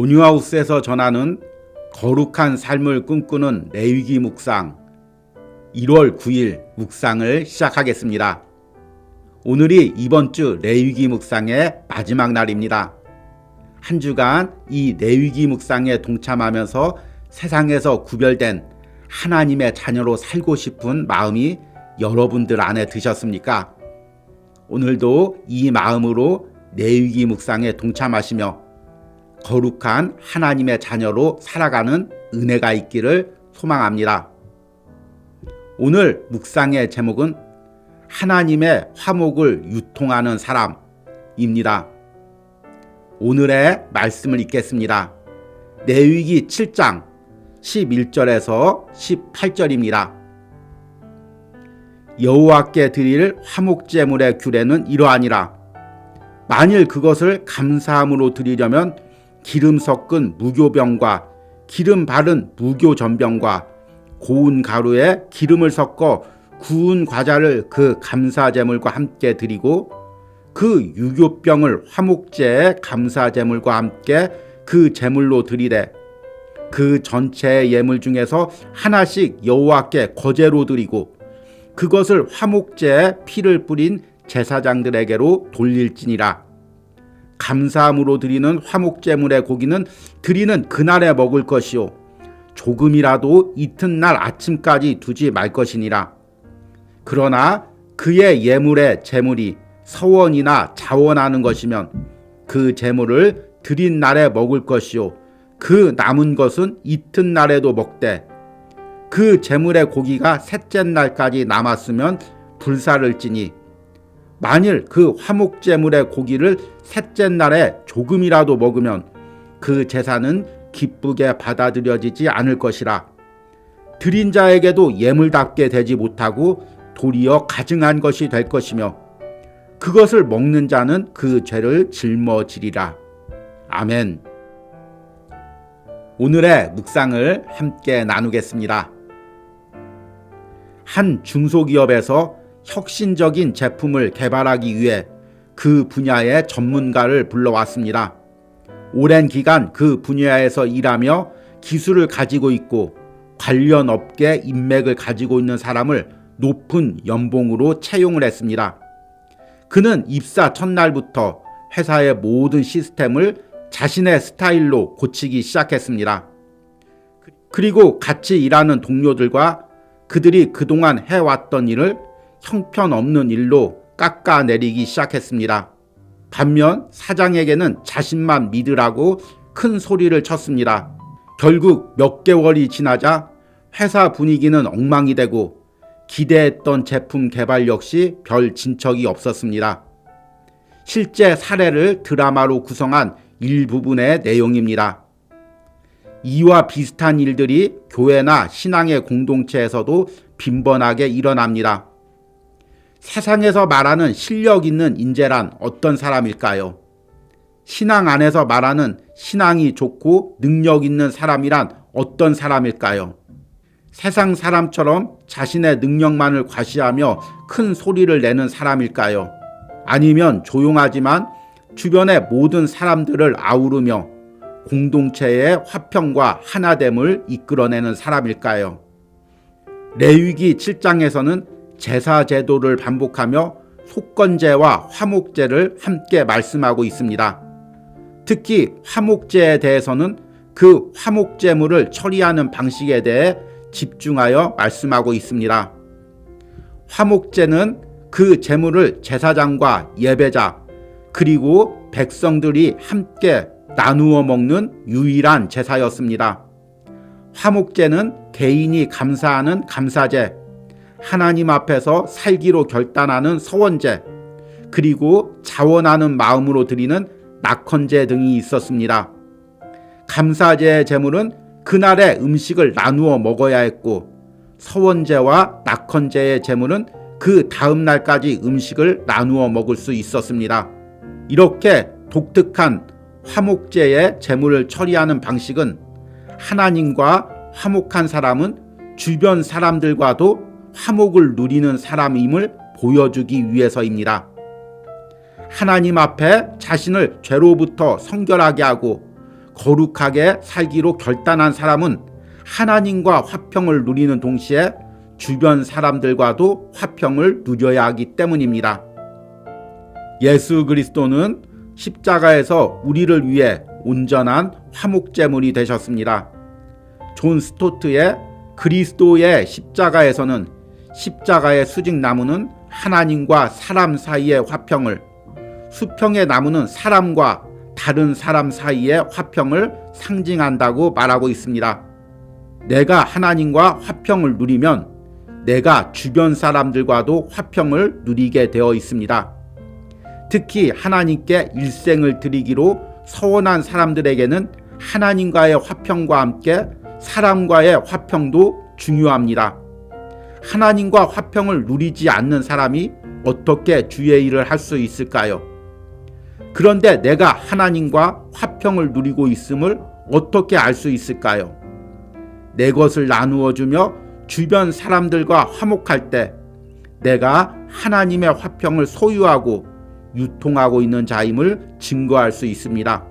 온유하우스에서 전하는 거룩한 삶을 꿈꾸는 레위기 묵상 1월 9일 묵상을 시작하겠습니다. 오늘이 이번 주 레위기 묵상의 마지막 날입니다. 한 주간 이 레위기 묵상에 동참하면서 세상에서 구별된 하나님의 자녀로 살고 싶은 마음이 여러분들 안에 드셨습니까? 오늘도 이 마음으로 레위기 묵상에 동참하시며 거룩한 하나님의 자녀로 살아가는 은혜가 있기를 소망합니다. 오늘 묵상의 제목은 하나님의 화목을 유통하는 사람입니다. 오늘의 말씀을 읽겠습니다. 레위기 7장 11절에서 18절입니다. 여호와께 드릴 화목제물의 규례는 이러하니라. 만일 그것을 감사함으로 드리려면 기름 섞은 무교병과 기름 바른 무교전병과 고운 가루에 기름을 섞어 구운 과자를 그 감사제물과 함께 드리고 그 유교병을 화목제의 감사제물과 함께 그 제물로 드리되 그 전체의 예물 중에서 하나씩 여호와께 거제로 드리고 그것을 화목제에 피를 뿌린 제사장들에게로 돌릴지니라. 감사함으로 드리는 화목제물의 고기는 드리는 그날에 먹을 것이요 조금이라도 이튿날 아침까지 두지 말 것이니라. 그러나 그의 예물의 제물이 서원이나 자원하는 것이면 그 제물을 드린 날에 먹을 것이요 그 남은 것은 이튿날에도 먹되 그 제물의 고기가 셋째 날까지 남았으면 불사를 찌니 만일 그 화목제물의 고기를 셋째 날에 조금이라도 먹으면 그 제사는 기쁘게 받아들여지지 않을 것이라. 드린 자에게도 예물답게 되지 못하고 도리어 가증한 것이 될 것이며 그것을 먹는 자는 그 죄를 짊어지리라. 아멘. 오늘의 묵상을 함께 나누겠습니다. 한 중소기업에서 혁신적인 제품을 개발하기 위해 그 분야의 전문가를 불러왔습니다. 오랜 기간 그 분야에서 일하며 기술을 가지고 있고 관련 업계 인맥을 가지고 있는 사람을 높은 연봉으로 채용을 했습니다. 그는 입사 첫날부터 회사의 모든 시스템을 자신의 스타일로 고치기 시작했습니다. 그리고 같이 일하는 동료들과 그들이 그동안 해왔던 일을 형편없는 일로 깎아내리기 시작했습니다. 반면 사장에게는 자신만 믿으라고 큰 소리를 쳤습니다. 결국 몇 개월이 지나자 회사 분위기는 엉망이 되고 기대했던 제품 개발 역시 별 진척이 없었습니다. 실제 사례를 드라마로 구성한 일부분의 내용입니다. 이와 비슷한 일들이 교회나 신앙의 공동체에서도 빈번하게 일어납니다. 세상에서 말하는 실력 있는 인재란 어떤 사람일까요? 신앙 안에서 말하는 신앙이 좋고 능력 있는 사람이란 어떤 사람일까요? 세상 사람처럼 자신의 능력만을 과시하며 큰 소리를 내는 사람일까요? 아니면 조용하지만 주변의 모든 사람들을 아우르며 공동체의 화평과 하나됨을 이끌어내는 사람일까요? 레위기 7장에서는 제사 제도를 반복하며 속건제와 화목제를 함께 말씀하고 있습니다. 특히 화목제에 대해서는 그 화목제물을 처리하는 방식에 대해 집중하여 말씀하고 있습니다. 화목제는 그 제물을 제사장과 예배자 그리고 백성들이 함께 나누어 먹는 유일한 제사였습니다. 화목제는 개인이 감사하는 감사제, 하나님 앞에서 살기로 결단하는 서원제, 그리고 자원하는 마음으로 드리는 낙헌제 등이 있었습니다. 감사제의 제물은 그날의 음식을 나누어 먹어야 했고 서원제와 낙헌제의 제물은 그 다음 날까지 음식을 나누어 먹을 수 있었습니다. 이렇게 독특한 화목제의 제물을 처리하는 방식은 하나님과 화목한 사람은 주변 사람들과도 화목을 누리는 사람임을 보여주기 위해서입니다. 하나님 앞에 자신을 죄로부터 성결하게 하고 거룩하게 살기로 결단한 사람은 하나님과 화평을 누리는 동시에 주변 사람들과도 화평을 누려야 하기 때문입니다. 예수 그리스도는 십자가에서 우리를 위해 온전한 화목제물이 되셨습니다. 존 스토트의 그리스도의 십자가에서는 십자가의 수직나무는 하나님과 사람 사이의 화평을, 수평의 나무는 사람과 다른 사람 사이의 화평을 상징한다고 말하고 있습니다. 내가 하나님과 화평을 누리면 내가 주변 사람들과도 화평을 누리게 되어 있습니다. 특히 하나님께 일생을 드리기로 서원한 사람들에게는 하나님과의 화평과 함께 사람과의 화평도 중요합니다. 하나님과 화평을 누리지 않는 사람이 어떻게 주의 일을 할 수 있을까요? 그런데 내가 하나님과 화평을 누리고 있음을 어떻게 알 수 있을까요? 내 것을 나누어 주며 주변 사람들과 화목할 때 내가 하나님의 화평을 소유하고 유통하고 있는 자임을 증거할 수 있습니다.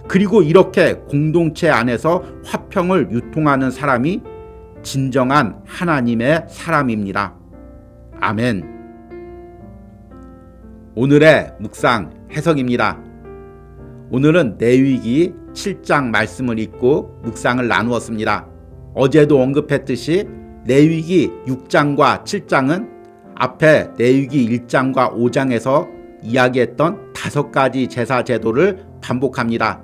그리고 이렇게 공동체 안에서 화평을 유통하는 사람이 진정한 하나님의 사람입니다. 아멘. 오늘의 묵상 해석입니다. 오늘은 레위기 7장 말씀을 읽고 묵상을 나누었습니다. 어제도 언급했듯이 레위기 6장과 7장은 앞에 레위기 1장과 5장에서 이야기했던 5가지 제사 제도를 반복합니다.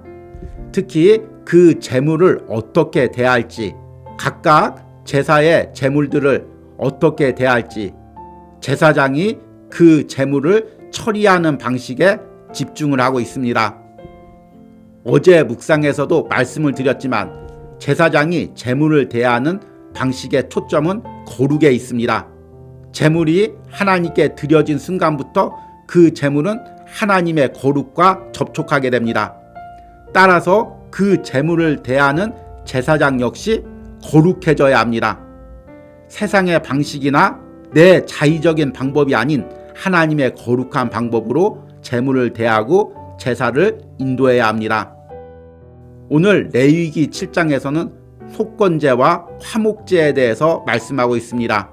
특히 그 제물을 어떻게 대할지, 각각 제사의 제물들을 어떻게 대할지, 제사장이 그 제물을 처리하는 방식에 집중을 하고 있습니다. 어제 묵상에서도 말씀을 드렸지만 제사장이 제물을 대하는 방식의 초점은 거룩에 있습니다. 제물이 하나님께 드려진 순간부터 그 제물은 하나님의 거룩과 접촉하게 됩니다. 따라서 그 제물을 대하는 제사장 역시 거룩해져야 합니다. 세상의 방식이나 내 자의적인 방법이 아닌 하나님의 거룩한 방법으로 제물을 대하고 제사를 인도해야 합니다. 오늘 레위기 7장에서는 속건제와 화목제에 대해서 말씀하고 있습니다.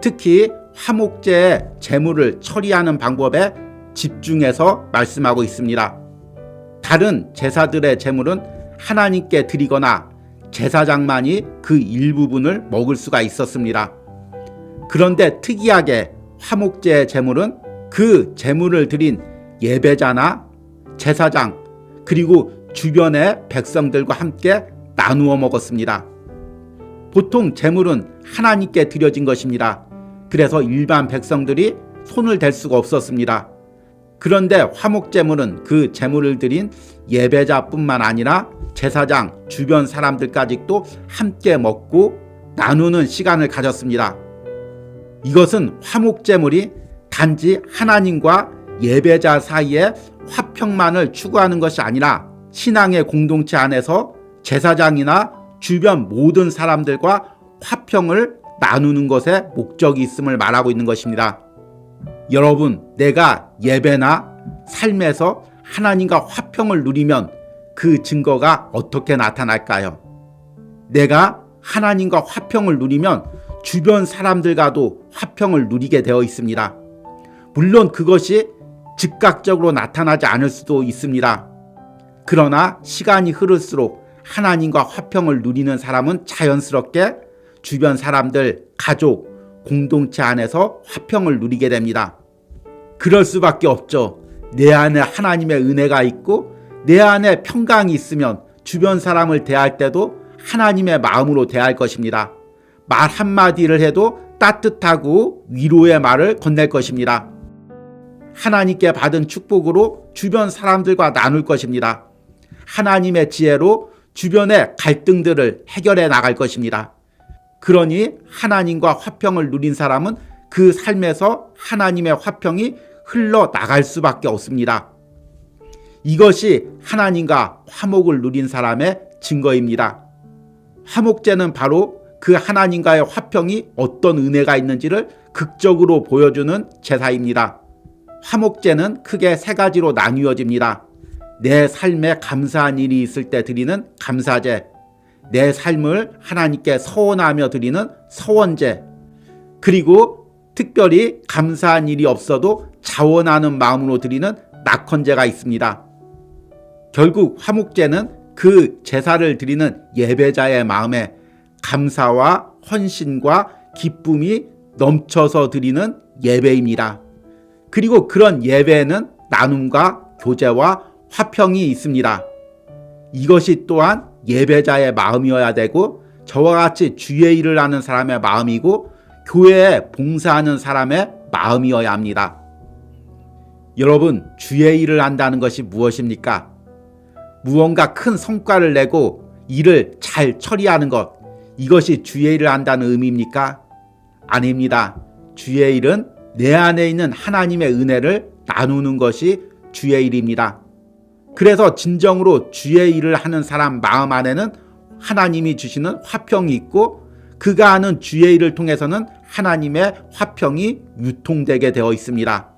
특히 화목제의 제물을 처리하는 방법에 집중해서 말씀하고 있습니다. 다른 제사들의 제물은 하나님께 드리거나 제사장만이 그 일부분을 먹을 수가 있었습니다. 그런데 특이하게 화목제의 제물은 그 제물을 드린 예배자나 제사장 그리고 주변의 백성들과 함께 나누어 먹었습니다. 보통 제물은 하나님께 드려진 것입니다. 그래서 일반 백성들이 손을 댈 수가 없었습니다. 그런데 화목제물은 그 제물을 드린 예배자뿐만 아니라 제사장, 주변 사람들까지도 함께 먹고 나누는 시간을 가졌습니다. 이것은 화목제물이 단지 하나님과 예배자 사이에 화평만을 추구하는 것이 아니라 신앙의 공동체 안에서 제사장이나 주변 모든 사람들과 화평을 나누는 것에 목적이 있음을 말하고 있는 것입니다. 여러분, 내가 예배나 삶에서 하나님과 화평을 누리면 그 증거가 어떻게 나타날까요? 내가 하나님과 화평을 누리면 주변 사람들과도 화평을 누리게 되어 있습니다. 물론 그것이 즉각적으로 나타나지 않을 수도 있습니다. 그러나 시간이 흐를수록 하나님과 화평을 누리는 사람은 자연스럽게 주변 사람들, 가족, 공동체 안에서 화평을 누리게 됩니다. 그럴 수밖에 없죠. 내 안에 하나님의 은혜가 있고 내 안에 평강이 있으면 주변 사람을 대할 때도 하나님의 마음으로 대할 것입니다. 말 한마디를 해도 따뜻하고 위로의 말을 건넬 것입니다. 하나님께 받은 축복으로 주변 사람들과 나눌 것입니다. 하나님의 지혜로 주변의 갈등들을 해결해 나갈 것입니다. 그러니 하나님과 화평을 누린 사람은 그 삶에서 하나님의 화평이 흘러나갈 수밖에 없습니다. 이것이 하나님과 화목을 누린 사람의 증거입니다. 화목제는 바로 그 하나님과의 화평이 어떤 은혜가 있는지를 극적으로 보여주는 제사입니다. 화목제는 크게 3가지로 나뉘어집니다. 내 삶에 감사한 일이 있을 때 드리는 감사제, 내 삶을 하나님께 서원하며 드리는 서원제, 그리고 특별히 감사한 일이 없어도 자원하는 마음으로 드리는 낙헌제가 있습니다. 결국 화목제는 그 제사를 드리는 예배자의 마음에 감사와 헌신과 기쁨이 넘쳐서 드리는 예배입니다. 그리고 그런 예배에는 나눔과 교제와 화평이 있습니다. 이것이 또한 예배자의 마음이어야 되고 저와 같이 주의 일을 하는 사람의 마음이고 교회에 봉사하는 사람의 마음이어야 합니다. 여러분, 주의 일을 한다는 것이 무엇입니까? 무언가 큰 성과를 내고 일을 잘 처리하는 것, 이것이 주의 일을 한다는 의미입니까? 아닙니다. 주의 일은 내 안에 있는 하나님의 은혜를 나누는 것이 주의 일입니다. 그래서 진정으로 주의 일을 하는 사람 마음 안에는 하나님이 주시는 화평이 있고 그가 하는 주의 일을 통해서는 하나님의 화평이 유통되게 되어 있습니다.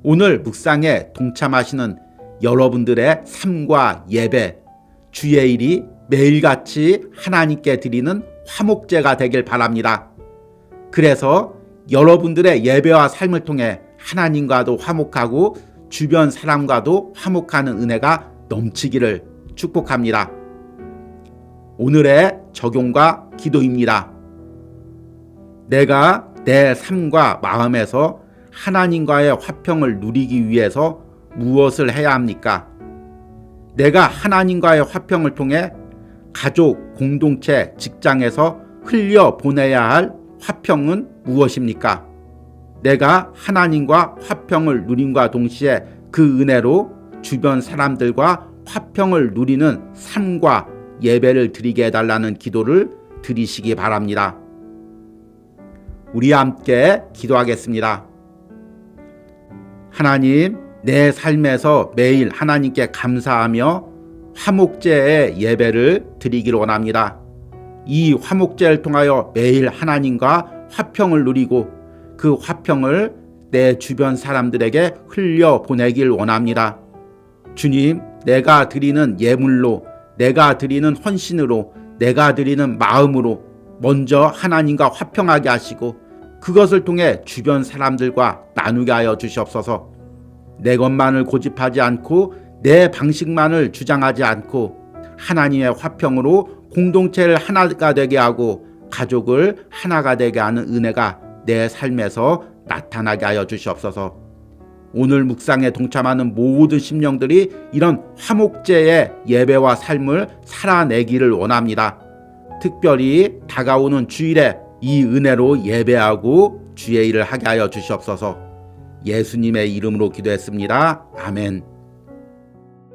오늘 묵상에 동참하시는 여러분들의 삶과 예배, 주의 일이 매일같이 하나님께 드리는 화목제가 되길 바랍니다. 그래서 여러분들의 예배와 삶을 통해 하나님과도 화목하고 주변 사람과도 화목하는 은혜가 넘치기를 축복합니다. 오늘의 적용과 기도입니다. 내가 내 삶과 마음에서 하나님과의 화평을 누리기 위해서 무엇을 해야 합니까? 내가 하나님과의 화평을 통해 가족, 공동체, 직장에서 흘려보내야 할 화평은 무엇입니까? 내가 하나님과 화평을 누림과 동시에 그 은혜로 주변 사람들과 화평을 누리는 삶과 예배를 드리게 해달라는 기도를 드리시기 바랍니다. 우리 함께 기도하겠습니다. 하나님, 내 삶에서 매일 하나님께 감사하며 화목제의 예배를 드리기를 원합니다. 이 화목제를 통하여 매일 하나님과 화평을 누리고 그 화평을 내 주변 사람들에게 흘려보내길 원합니다. 주님, 내가 드리는 예물로, 내가 드리는 헌신으로, 내가 드리는 마음으로 먼저 하나님과 화평하게 하시고 그것을 통해 주변 사람들과 나누게 하여 주시옵소서. 내 것만을 고집하지 않고 내 방식만을 주장하지 않고 하나님의 화평으로 공동체를 하나가 되게 하고 가족을 하나가 되게 하는 은혜가 내 삶에서 나타나게 하여 주시옵소서. 오늘 묵상에 동참하는 모든 심령들이 이런 화목제의 예배와 삶을 살아내기를 원합니다. 특별히 다가오는 주일에 이 은혜로 예배하고 주의 일을 하게 하여 주시옵소서. 예수님의 이름으로 기도했습니다. 아멘.